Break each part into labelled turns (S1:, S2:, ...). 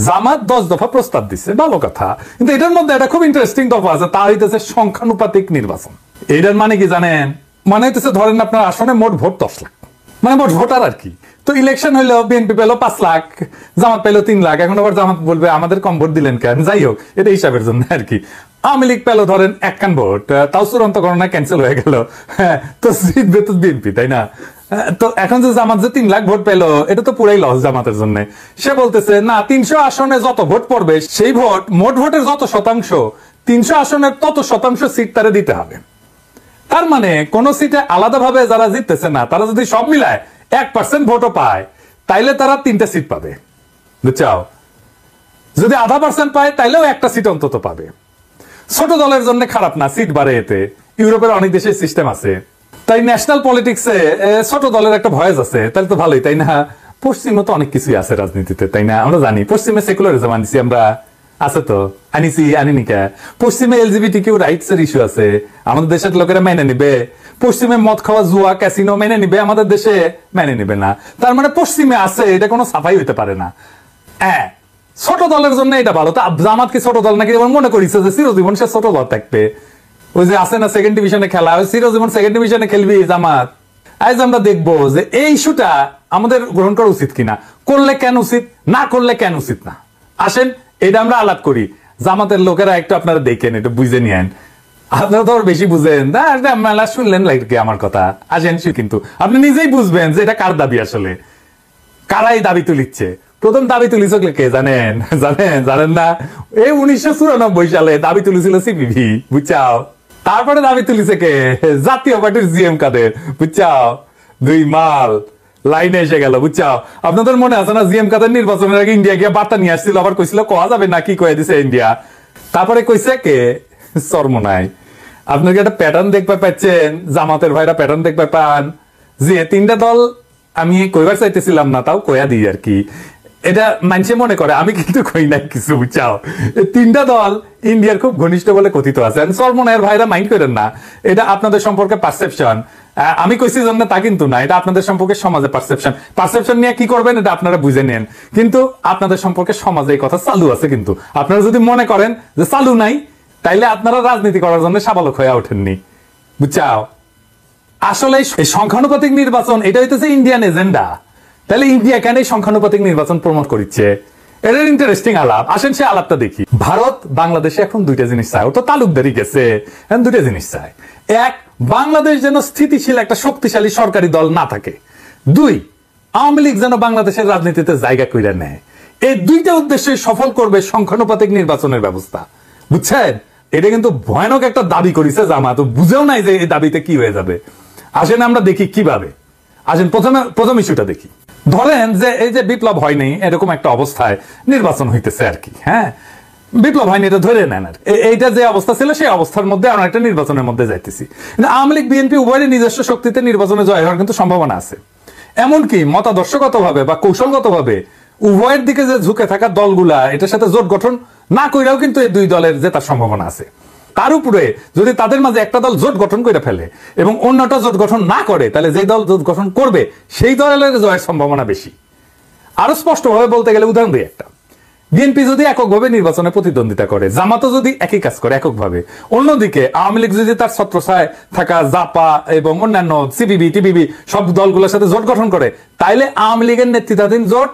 S1: জামাত 10 দফা প্রস্তাব দিচ্ছে, ভালো কথা, কিন্তু এটার মধ্যে একটা খুব ইন্টারেস্টিং দফা আছে, তা হইতেছে সংখ্যানুপাতিক নির্বাচন। এটার মানে কি জানেন? মানে হইতেছে ধরেন আপনার আসনে মোট ভোট 10 লাখ, মানে মোট ভোটার আর কি। তো ইলেকশন হইলো, বিএনপি পেলো 5 লাখ, জামাত পেলো 3 লাখ। এখন আবার জামাত বলবে আমাদের কম ভোট দিলেন কেন? যাই হোক, এটা হিসাবের জন্য আর কি। আওয়ামী লীগ পেলো ধরেন 1 কান ভোট, তাও চূড়ান্ত গণনা ক্যান্সেল হয়ে গেল, তো জিতবে তো বিএনপি, তাই না? তো এখন যে জামাত যে 3 লাখ ভোট পেলো, এটা তো পুরাই লস জামাতের জন্য। সে বলতেছে না, 300 আসনে যত ভোট পড়বে সেই ভোট, মোট ভোটের যত শতাংশ, 300 আসনের তত শতাংশ সিট তারে দিতে হবে। তার মানে কোন সিটে আলাদাভাবে যারা জিততেছে না, তারা যদি সব মিলায় 1% ভোটও পায়, তাইলে তারা 3টা সিট পাবে, বুঝছাও? যদি 0.5% পায়, তাইলেও 1টা সিট অন্তত পাবে। ছোট দলের জন্য খারাপ না, সিট বাড়ে এতে। ইউরোপের অনেক দেশের সিস্টেম আছে। তাই ন্যাশনাল পলিটিক্সে ছোট দলের একটা ভয়েস আছে, তাহলে তো ভালোই, তাই না? পশ্চিমে তো অনেক কিছুই আছে রাজনীতিতে, তাই না? আমরা জানি পশ্চিমে সেকুলারিজম আনিছি আমরা, আছে তো, আনিনি কে? পশ্চিমে LGBTQ রাইটস এর ইস্যু আছে, আমাদের দেশের লোকেরা মেনে নিবে? পশ্চিমে মদ খাওয়া, জুয়া, ক্যাসিনো মেনে নিবে? আমাদের দেশে মেনে নিবে না। তার মানে পশ্চিমে আছে, এটা কোনো সাফাই হইতে পারে না। হ্যাঁ, ছোট দলের জন্য এটা ভালো। তা জামাত কি ছোট দল নাকি? মনে করিস যে চিরজীবন সে ছোট দল থাকবে? ওই যে আছে না সেকেন্ড ডিভিশনে খেলা, ওই চিরজীবন সেকেন্ড ডিভিশনে খেলবি জামাত? আজ আমরা দেখবো যে এই ইস্যুটা আমাদের গ্রহণ করা উচিত কিনা, করলে কেন উচিত, না করলে কেন উচিত না। আসেন এটা আমরা আলাপ করি। জামাতের লোকেরা একটু আপনারা দেখেন, একটু বুঝে নিয়েন। আপনারা তো বেশি বুঝেন, মেলা শুনলেন লাগে আমার কথা। আসেন, কিন্তু আপনি নিজেই বুঝবেন যে এটা কার দাবি, আসলে কারাই দাবি তুলিচ্ছে। প্রথম দাবি তুলিছ কে জানেন? জানেন না? এই 1994 সালে দাবি তুলেছিল সিপিবি, বুঝছাও? তারপরে দাবি তুলিছে কে? জাতীয় পার্টির জিএম কাদের, বুঝছাও? 2 মাল লাইনে এসে গেল, বুঝছাও? আপনাদের মনে আছে না, জিএম কাদের নির্বাচনের আগে ইন্ডিয়া গিয়ে বার্তা নিয়ে আসছিল, আবার কইছিল কোয়া যাবে না, কি কয়ে দিছে ইন্ডিয়া। তারপরে কইছে কে? চরমোনাই। আপনাকে একটা প্যাটার্ন দেখতে পাচ্ছেন, জামাতের ভাইরা প্যাটার্ন দেখতে পান যে 3টা দল, আমি কইবার চাইতেছিলাম না, তাও কয়া দিই আর কি। এটা মানুষে মনে করে, আমি কিন্তু কই নাই কিছু, বুঝছাও? 3টা দল ইন্ডিয়ার খুব ঘনিষ্ঠ বলে কথিত আছে। চরমোনাইয়ের ভাইরা মাইন্ড করেন না, এটা আপনাদের সম্পর্কে পারসেপশন। আমি কইছি জন্য তা কিন্তু না, এটা আপনাদের সম্পর্কে সমাজে পারসেপশন নিয়ে কি করবেন এটা আপনারা বুঝে নেন। কিন্তু আপনাদের সম্পর্কে সমাজে এই কথা চালু আছে, কিন্তু আপনারা যদি মনে করেন যে চালু নাই, তাইলে আপনারা রাজনীতি করার জন্য সাবালক হয়ে ওঠেননি, বুঝছাও? আসলে এই সংখ্যানুপাতিক নির্বাচন, এটা হইতেছে ইন্ডিয়ান এজেন্ডা। তাহলে ইন্ডিয়া কেন এই সংখ্যানুপাতিক নির্বাচন প্রমোট করছে? এটার ইন্টারেস্টিং আলাপ। আসেন সে আলাপটা দেখি। ভারত বাংলাদেশে এখন 2টা জিনিস চায়, ও তো তালুকদারি গেছে, এখন 2টা জিনিস চায়। 1, বাংলাদেশ যেন স্থিতিশীল একটা শক্তিশালী সরকারি দল না থাকে। 2, আওয়ামী লীগ যেন বাংলাদেশের রাজনীতিতে জায়গা কইরা নেয়। এই 2টা উদ্দেশ্যে সফল করবে সংখ্যানুপাতিক নির্বাচনের ব্যবস্থা, বুঝছেন? এটা কিন্তু ভয়ানক একটা দাবি করেছে জামাত, বুঝেও নাই যে এই দাবিতে কি হয়ে যাবে। আসেন আমরা দেখি কিভাবে। আসেন প্রথম ইস্যুটা দেখি। ধরেন যে এই যে বিপ্লব হয়নি, এরকম একটা অবস্থায় নির্বাচন হইতেছে আর কি। হ্যাঁ, বিপ্লব হয়নি, এটা ধরে নেন। আর এইটা যে অবস্থা ছিল, সেই অবস্থার মধ্যে আমরা একটা নির্বাচনের মধ্যে যাইতেছি। আওয়ামী লীগ বিএনপি উভয়ের নিজস্ব শক্তিতে নির্বাচনে জয় হওয়ার কিন্তু সম্ভাবনা আছে। এমনকি মতাদর্শগত ভাবে বা কৌশলগত ভাবে উভয়ের দিকে যে ঝুঁকে থাকা দলগুলা, এটার সাথে জোট গঠন না কইরাও কিন্তু এই 2 দলের জেতার সম্ভাবনা আছে। তার উপরে যদি তাদের মাঝে একটা দল জোট গঠন করে ফেলে এবং অন্যটা জোট গঠন না করে, তাহলে যে দল জোট গঠন করবে সেই দলের জয়ের সম্ভাবনা বেশি। আরো স্পষ্টভাবে বলতে গেলে উদাহরণ দিই একটা, বিএনপি যদি এককভাবে নির্বাচনে প্রতিদ্বন্দ্বিতা করে, জামাতও যদি একই কাজ করে এককভাবে, অন্যদিকে আওয়ামী লীগ যদি তার ছত্রছায়ায় থাকা জাপা এবং অন্যান্য সিপিবি টিপিবি সব দলগুলোর সাথে জোট গঠন করে, তাইলে আওয়ামী লীগের নেতৃত্বাধীন জোট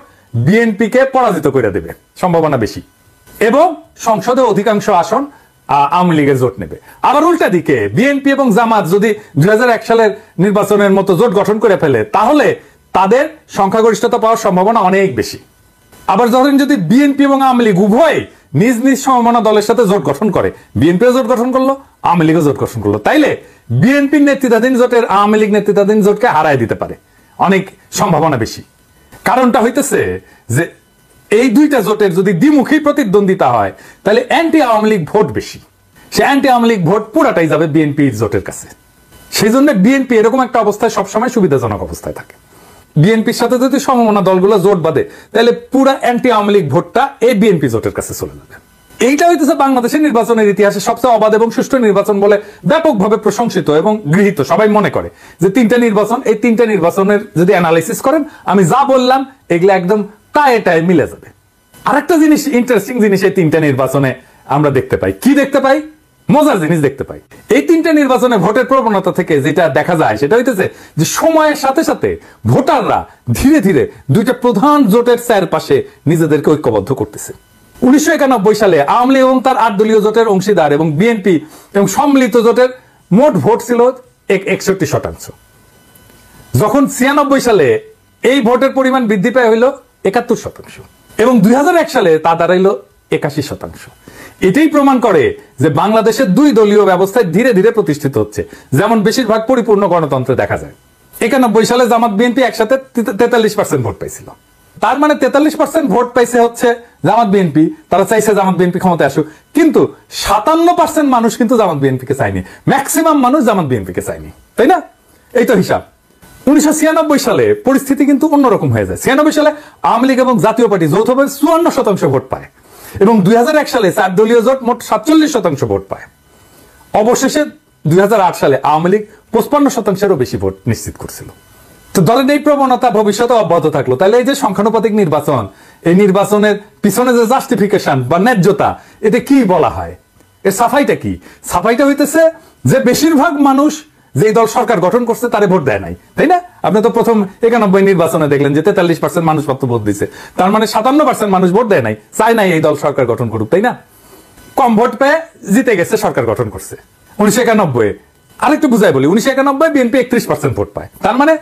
S1: বিএনপিকে পরাজিত করে দেবে, সম্ভাবনা বেশি, এবং সংসদে অধিকাংশ আসন আওয়ামী লীগের জোট নেবে। আবার উল্টা দিকে বিএনপি এবং জামাত যদি 2001 সালের নির্বাচনের মতো জোট গঠন করে ফেলে, তাহলে তাদের সংখ্যাগরিষ্ঠতা পাওয়ার সম্ভাবনা অনেক বেশি। আবার ধরেন যদি বিএনপি এবং আওয়ামী লীগ উভয় নিজ নিজ সমমনা দলের সাথে জোট গঠন করে, বিএনপিও জোট গঠন করলো, আওয়ামী লীগও জোট গঠন করলো, তাইলে বিএনপির নেতৃত্বাধীন জোটের আওয়ামী লীগ নেতৃত্বাধীন জোটকে হারায় দিতে পারে, অনেক সম্ভাবনা বেশি। কারণটা হইতেছে যে এই 2টা জোটের যদি দ্বিমুখী প্রতিদ্বন্দ্বিতা হয়, তাহলে অ্যান্টি আওয়ামী লীগ ভোট বেশি, সে অ্যান্টি আওয়ামী লীগ ভোট পুরাটাই যাবে বিএনপির জোটের কাছে। সেই জন্য বিএনপি এরকম একটা অবস্থায় সবসময় সুবিধাজনক অবস্থায় থাকে। বিএনপির সাথে যদি সমমনা দলগুলো জোট বাঁধে, তাহলে পুরা অ্যান্টি আওয়ামী লীগ ভোটটা এই বিএনপি জোটের কাছে চলে যাবে। এইটা হইতেছে বাংলাদেশের নির্বাচনের ইতিহাসে সবচেয়ে অবাধ এবং সুষ্ঠু নির্বাচন বলে ব্যাপকভাবে প্রশংসিত এবং গৃহীত। সবাই মনে করে যে 3টা নির্বাচন, এই 3টা নির্বাচনের যদি অ্যানালাইসিস করেন, আমি যা বললাম এগুলো একদম টায়ে টায়ে মিলে যাবে। আরেকটা জিনিস, ইন্টারেস্টিং জিনিস এই তিনটা নির্বাচনে আমরা দেখতে পাই। কি দেখতে পাই? মজার জিনিস দেখতে পাই। এই তিনটা নির্বাচনে ভোটের প্রবণতা থেকে যেটা দেখা যায় সেটা হইতেছে যে সময়ের সাথে সাথে ভোটাররা ধীরে ধীরে দুইটা প্রধান জোটের চারপাশে নিজেদেরকে ঐক্যবদ্ধ করতেছে। 1991 সালে আওয়ামী লীগ এবং তার 8 দলীয় জোটের অংশীদার এবং বিএনপি এবং সম্মিলিত জোটের মোট ভোট ছিল 61%। যখন 96 সালে এই ভোটের পরিমাণ বৃদ্ধি পায় হইল 71% এবং 2001 সালে তা দাঁড়াইল 81%। এটাই প্রমাণ করে যে বাংলাদেশের দুই দলীয় ব্যবস্থায় ধীরে ধীরে প্রতিষ্ঠিত হচ্ছে, যেমন বেশিরভাগ পরিপূর্ণ গণতন্ত্রে দেখা যায়। 91 সালে জামাত বিএনপি একসাথে 43% ভোট পাইছিল। তার মানে 43% ভোট পাইছে হচ্ছে জামাত বিএনপি, তারা চাইছে জামাত বিএনপি ক্ষমতায় আসুক, কিন্তু 57% মানুষ কিন্তু জামাত বিএনপিকে চায়নি, ম্যাক্সিমাম মানুষ জামাত বিএনপিকে চায়নি, তাই না? এই তো হিসাব। 1996 সালে পরিস্থিতি কিন্তু অন্যরকম হয়ে যায়। 96 সালে আওয়ামী লীগ এবং জাতীয় পার্টি যৌথভাবে 54% ভোট পায় এবং 2001 সালে 4 দলীয় জোট মোট 47% ভোট পায়। অবশেষে 2008 সালে আওয়ামী লীগ 55%-এরও বেশি ভোট নিশ্চিত করছিল। তো দলের এই প্রবণতা ভবিষ্যতে অব্যাহত থাকলো, তাহলে এই যে সংখ্যানুপাতিক নির্বাচন, এই নির্বাচনের পিছনে যে জাস্টিফিকেশন বা ন্যায্যতা, এটা কি বলা হয়? এর সাফাইটা কি? সাফাইটা হইতেছে যে বেশিরভাগ মানুষ যে দল সরকার গঠন করছে তারে ভোট দেয় নাই, তাই না? আপনি তো প্রথম 91 নির্বাচনে দেখলেন যে 43% মানুষ মাত্র ভোট দিছে, তার মানে 57% মানুষ ভোট দেয় নাই, চায় নাই এই দল সরকার গঠন করুক, তাই না? কম ভোট পেয়ে জিতে গেছে, সরকার গঠন করছে। 1991 আরেকটু বুঝাই বলি, 1991 বিএনপি 31% ভোট পায়, তার মানে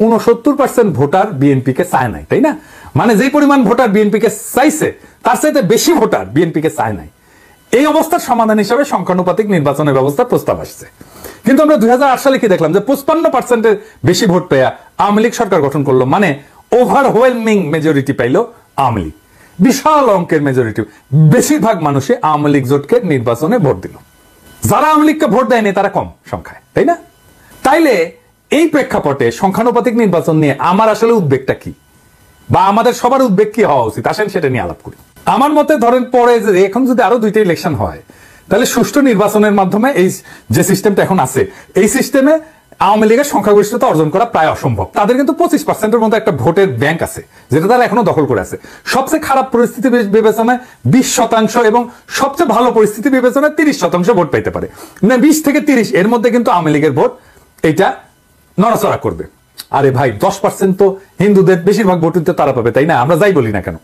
S1: 69% ভোটার বিএনপি কে চায় নাই, তাই না? মানে যে পরিমাণ ভোটার বিএনপি কে চাইছে তার চাইতে বেশি ভোটার বিএনপি কে চায় নাই। এই অবস্থার সমাধান হিসেবে সংখ্যানুপাতিক নির্বাচনের ব্যবস্থার প্রস্তাব আসছে। কিন্তু আমরা 2008 সালে কি দেখলাম? যে 55%-এর বেশি ভোট পেয়ে আওয়ামী লীগ সরকার গঠন করলো, মানে ওভারওয়েলমিং মেজরিটি পাইল আওয়ামী লীগ, বিশাল অঙ্কের মেজরিটি। বেশিরভাগ মানুষই আওয়ামী লীগ জোটকে নির্বাচনে ভোট দিল, যারা আওয়ামী লীগকে ভোট দেয়নি তারা কম সংখ্যায়, তাই না? তাইলে এই প্রেক্ষাপটে সংখ্যানুপাতিক নির্বাচন নিয়ে আমার আসলে উদ্বেগটা কি, বা আমাদের সবার উদ্বেগ কি হওয়া উচিত, আসেন সেটা নিয়ে আলাপ করি। আমার মতে ধরেন পরে এখন যদি আরো 2টা ইলেকশন হয়, তাহলে সুষ্ঠু নির্বাচনের মাধ্যমে এই যে সিস্টেমটা এখন আছে, এই সিস্টেমে আওয়ামী লীগের সংখ্যাগরিষ্ঠতা অর্জন করা প্রায় অসম্ভব। তাদের কিন্তু 25%-এর মতো একটা ভোটের ব্যাংক আছে, যেটা তারা এখনো দখল করে আছে। সবচেয়ে খারাপ পরিস্থিতি বিবেচনায় 20% এবং সবচেয়ে ভালো পরিস্থিতি বিবেচনায় 30% ভোট পাইতে পারে। মানে 20 থেকে 30 এর মধ্যে কিন্তু আওয়ামী লীগের ভোট এটা নড়াচড়া করবে। আরে ভাই, 10% তো হিন্দুদের বেশিরভাগ ভোট তারা পাবে, তাই না? আমরা যাই বলি না কেন।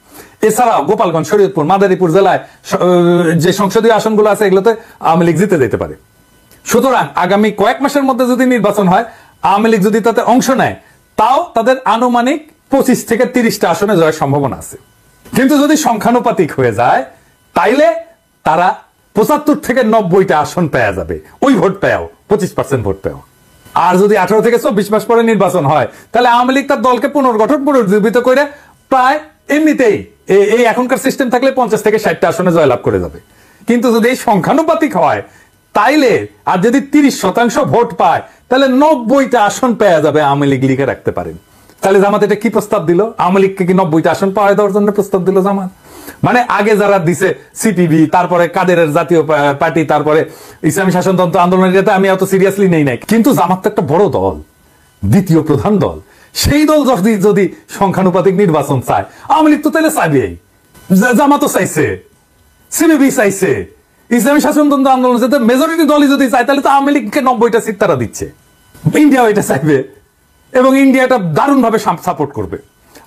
S1: এছাড়াও গোপালগঞ্জ, শরীয়তপুর, মাদারীপুর জেলায় যে সংসদীয় আসনগুলো আছে এগুলোতে আওয়ামী লীগ জিতে যেতে পারে। সুতরাং আগামী কয়েক মাসের মধ্যে যদি নির্বাচন হয়, আওয়ামী লীগ যদি তাতে অংশ নেয়, তাও তাদের আনুমানিক 25 থেকে 30টা আসনে জয়ের সম্ভাবনা আছে। কিন্তু যদি সংখ্যানুপাতিক হয়ে যায়, তাইলে তারা 75 থেকে 90টা আসন পেয়ে যাবে, ওই ভোট পেয়েও, 25% ভোট পেয়েও। আর যদি 18 থেকে 24 মাস পরে নির্বাচন হয়, তাহলে আওয়ামী লীগ তার দলকে পুনর্গঠন পুনর্জীবিত করে প্রায় এমনিতেই এই এখনকার সিস্টেম থাকলে 50 থেকে 60টা আসনে জয়লাভ করে যাবে। কিন্তু যদি এই সংখ্যানুপাতিক হয়, তাইলে আর যদি 30% ভোট পায়, তাহলে 90টা আসন পেয়ে যাবে, আওয়ামী লীগ লিখে রাখতে পারেন। তাহলে জামাত এটা কি প্রস্তাব দিল? আওয়ামী লীগকে কি 90টা আসন পাওয়া দেওয়ার জন্য প্রস্তাব দিল জামাত? মানে আগে যারা দিছে সিপিবি, তারপরে কাদেরের জাতীয় পার্টি, তারপরে ইসলামী শাসনতন্ত্র আন্দোলনের, এটা আমি অত সিরিয়াসলি নেই নাই। কিন্তু জামাত তো একটা বড় দল, দ্বিতীয় প্রধান দল, সেই দল যদি সংখ্যানুপাতিক নির্বাচন চায়, আওয়ামী লীগ তো তাহলে চাইবেই, জামাতও চাইছে, সিপিবি চাইছে, ইসলামী শাসনতন্ত্র আন্দোলন যাতে মেজরিটি দলই যদি চায়, তাহলে তো আওয়ামী লীগকে 90টা সিট তারা দিচ্ছে। ইন্ডিয়াও এটা চাইবে এবং ইন্ডিয়াটা দারুণ ভাবে সাপোর্ট করবে।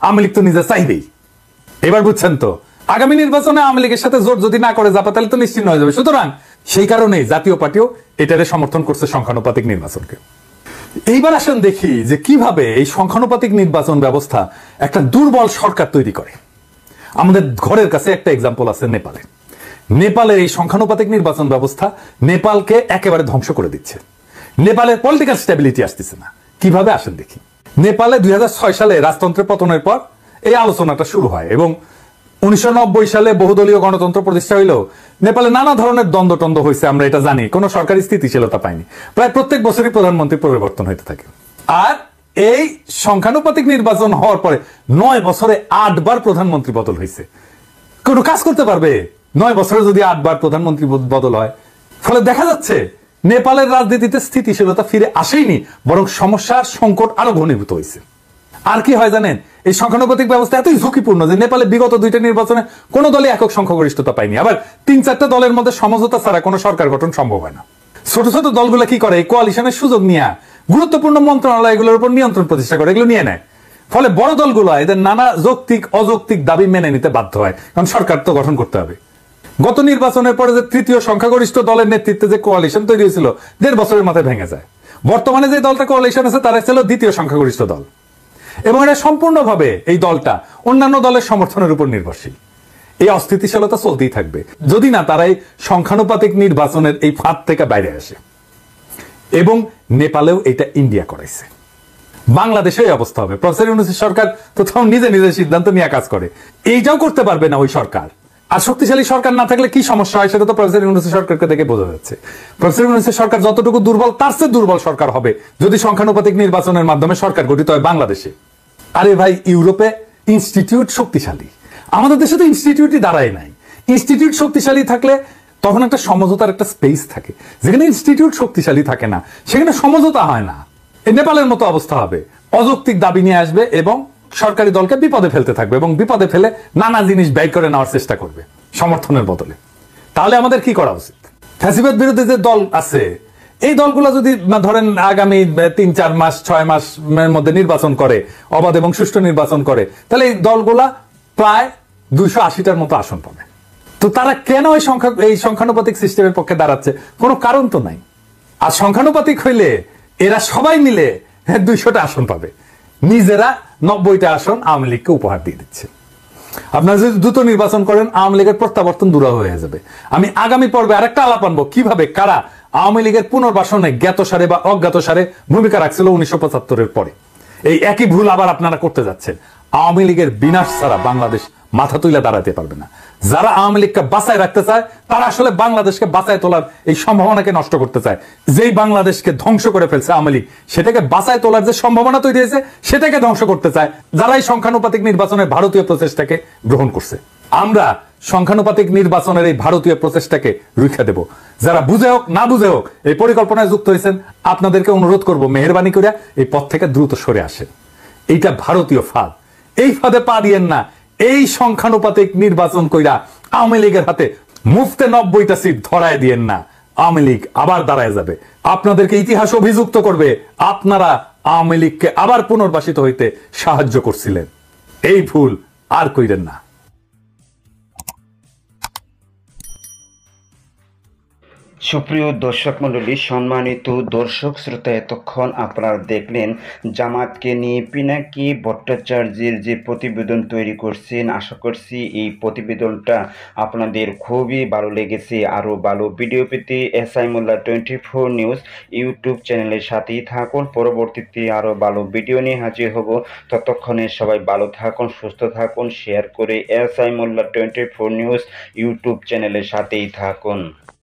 S1: আওয়ামী লীগ তো নিজে চাইবেই। এবার বুঝছেন তো, আগামী নির্বাচনে আওয়ামী লীগের সাথে জোট যদি না করে জাপা, তাহলে তো নিশ্চিন্ন হয়ে যাবে। সুতরাং সেই কারণেই জাতীয় পার্টিও এটারে সমর্থন করছে সংখ্যানুপাতিক নির্বাচনকে। এইবার আসেন দেখি যে কিভাবে এই সংখ্যানুপাতিক নির্বাচন ব্যবস্থা একটা দুর্বল সরকার তৈরি করে। আমাদের ঘরের কাছে একটা এক্সাম্পল আছে নেপালে। নেপালের এই সংখ্যানুপাতিক নির্বাচন ব্যবস্থা নেপালকে একেবারে ধ্বংস করে দিচ্ছে। নেপালের পলিটিক্যাল স্টেবিলিটি আসতেছে না। কিভাবে আসেন দেখি। নেপালে 2006 সালে রাজতন্ত্রের পতনের পর এই আলোচনাটা শুরু হয় এবং 1990 সালে বহুদলীয় গণতন্ত্র প্রতিষ্ঠা হইলেও নেপালে নানা ধরনের দ্বন্দ্ব হয়েছে, আমরা এটা জানি। কোন সরকারি স্থিতিশীলতা পায়নি। প্রায় প্রত্যেক বছরই প্রধানমন্ত্রী পরিবর্তন হইতে থাকে। আর এই সংখ্যানুপাতিক নির্বাচন হওয়ার পরে 9 বছরে 8 বার প্রধানমন্ত্রী বদল হয়েছে। কোন কাজ করতে পারবে 9 বছরে যদি 8 বার প্রধানমন্ত্রী বদল হয়? ফলে দেখা যাচ্ছে নেপালের রাজনীতিতে স্থিতিশীলতা ফিরে আসেনি, বরং সমস্যার সংকট আরো ঘনীভূত হয়েছে। আর কি হয় জানেন, এই সংখ্যানুপাতিক ব্যবস্থা এতই ঝুঁকিপূর্ণ যে নেপালে বিগত 2টা নির্বাচনে কোনো দলই একক সংখ্যাগরিষ্ঠতা পায়নি, আবার 3-4টা দলের মধ্যে সমঝোতা ছাড়া কোনো সরকার গঠন সম্ভব হয় না। ছোট ছোট দলগুলো কি করে, এই কোয়ালিশনের সুযোগ নিয়ে গুরুত্বপূর্ণ মন্ত্রণালয়গুলোর উপর নিয়ন্ত্রণ প্রতিষ্ঠা করে এগুলো নিয়ে নেয়। ফলে বড় দলগুলো এদের নানা যৌক্তিক অযৌক্তিক দাবি মেনে নিতে বাধ্য হয়, কারণ সরকার তো গঠন করতে হবে। গত নির্বাচনের পরে যে তৃতীয় সংখ্যাগরিষ্ঠ দলের নেতৃত্বে যে কোয়ালিশন তৈরি হয়েছিল 1.5 বছরের মাথায় ভেঙে যায়। বর্তমানে যে দলটা কোয়ালিশন আছে তারা ছিল দ্বিতীয় সংখ্যাগরিষ্ঠ দল, এবং এটা সম্পূর্ণভাবে এই দলটা অন্যান্য দলের সমর্থনের উপর নির্ভরশীল। এই অস্থিতিশীলতা চলতেই থাকবে যদি না তারা এই সংখ্যানুপাতিক নির্বাচনের এই ফাঁদ থেকে বাইরে আসে। এবং নেপালেও এটা ইন্ডিয়া করাইছে, বাংলাদেশে এই অবস্থা হবে। প্রফেসর ইউনূসের সরকার তো তখন নিজে নিজে সিদ্ধান্ত নিয়ে কাজ করে, এইটাও করতে পারবে না ওই সরকার। আর শক্তিশালী সরকার না থাকলে কি সমস্যা হয় সেটা তো প্রফেসর ইউনূসের সরকারকে দেখে বোঝা যাচ্ছে। প্রফেসর ইউনূসের সরকার যতটুকু দুর্বল তার চেয়ে দুর্বল সরকার হবে যদি সংখ্যানুপাতিক নির্বাচনের মাধ্যমে সরকার গঠিত হয় বাংলাদেশে। আরে ভাই, ইউরোপে ইনস্টিটিউট শক্তিশালী, আমাদের দেশে তো ইনস্টিটিউটই দাঁড়ায় নাই। ইনস্টিটিউট শক্তিশালী থাকলে তখন একটা সমঝোতার একটা স্পেস থাকে, যেখানে ইনস্টিটিউট শক্তিশালী থাকে না সেখানে সমঝোতা হয় না। এই নেপালের মতো অবস্থা হবে, অযৌক্তিক দাবি নিয়ে আসবে এবং সরকারি দলকে বিপদে ফেলতে থাকবে, এবং বিপদে ফেলে নানা জিনিস ব্যয় করে নেওয়ার চেষ্টা করবে সমর্থনের বদলে। তাহলে আমাদের কি করা উচিত? ফ্যাসিবাদ বিরোধী যে দল আছে এই দলগুলো যদি ধরেন আগামী 3-4 মাস 6 মাসের মধ্যে নির্বাচন করে, অবাধ এবং সুষ্ঠু নির্বাচন করে, তাহলে এই দলগুলা প্রায় 280টার মতো আসন পাবে। তো তারা কেন এই সংখ্যানুপাতিক সিস্টেমের পক্ষে দাঁড়াচ্ছে? কোনো কারণ তো নাই। আর সংখ্যানুপাতিক হইলে এরা সবাই মিলে 200টা আসন পাবে, নিজেরা 90টা আসন আওয়ামী লীগকে উপহার দিয়ে দিচ্ছে। আপনারা যদি দ্রুত নির্বাচন করেন আওয়ামী লীগের প্রত্যাবর্তন দূর হয়ে যাবে। আমি আগামী পর্বে আরেকটা আলাপ আনবো কিভাবে কারা আওয়ামী লীগের পুনর্বাসনে জ্ঞাতসারে বা অজ্ঞাতসারে ভূমিকা রাখছিল 1975-এর পরে। এই একই ভুল আবার আপনারা করতে যাচ্ছেন। আওয়ামী লীগের বিনাশ ছাড়া বাংলাদেশ মাথা তুলে দাঁড়াতে পারবে না। যারা আওয়ামী লীগকে বাঁচায় রাখতে চায় তারা আসলে বাংলাদেশকে বাঁচায় তোলার এই সম্ভাবনাকে নষ্ট করতে চায়। যেই বাংলাদেশকে ধ্বংস করে ফেলছে আওয়ামী লীগ, সেটাকে বাঁচায় তোলার যে সম্ভাবনা তৈরি হয়েছে সেটাকে ধ্বংস করতে চায় যারা এই সংখ্যানুপাতিক নির্বাচনের ভারতীয় প্রচেষ্টাকে গ্রহণ করছে। আমরা সংখ্যানুপাতিক নির্বাচনের এই ভারতীয় প্রচেষ্টাকে রুখে দেব। যারা বুঝে হোক না বুঝে হোক এই পরিকল্পনায় যুক্ত হয়েছেন আপনাদেরকে অনুরোধ করব মেহেরবানি করে এই পথ থেকে দ্রুত সরে আসেন। এইটা ভারতীয় ফাঁদ, এই ফাঁদে পা দিয়েন না। এই সংখ্যানুপাতিক নির্বাচন কইরা আওয়ামী লীগের হাতে মুফতে 90টা সিট ধরায় দিয়েন না, আওয়ামী লীগ আবার দাঁড়ায় যাবে। আপনাদেরকে ইতিহাস অভিযুক্ত করবে আপনারা আওয়ামী লীগকে আবার পুনর্বাসিত হইতে সাহায্য করছিলেন। এই ভুল আর কইরেন না।
S2: সুপ্রিয় দর্শক মণ্ডলী, সম্মানিত দর্শক শ্রোতা, এতক্ষণ আপনারা দেখলেন জামাতকে নিয়ে পিনাকি ভট্টাচার্যের যে প্রতিবেদন তৈরি করছেন। আশা করছি এই প্রতিবেদনটা আপনাদের খুবই ভালো লেগেছে। আরও ভালো ভিডিও পেতে এসআই মোল্লা 24 নিউজ ইউটিউব চ্যানেলের সাথেই থাকুন। পরবর্তীতে আরও ভালো ভিডিও নিয়ে হাজির হব। ততক্ষণে সবাই ভালো থাকুন, সুস্থ থাকুন, শেয়ার করে এসআই মোল্লা 24 নিউজ ইউটিউব চ্যানেলের সাথেই থাকুন।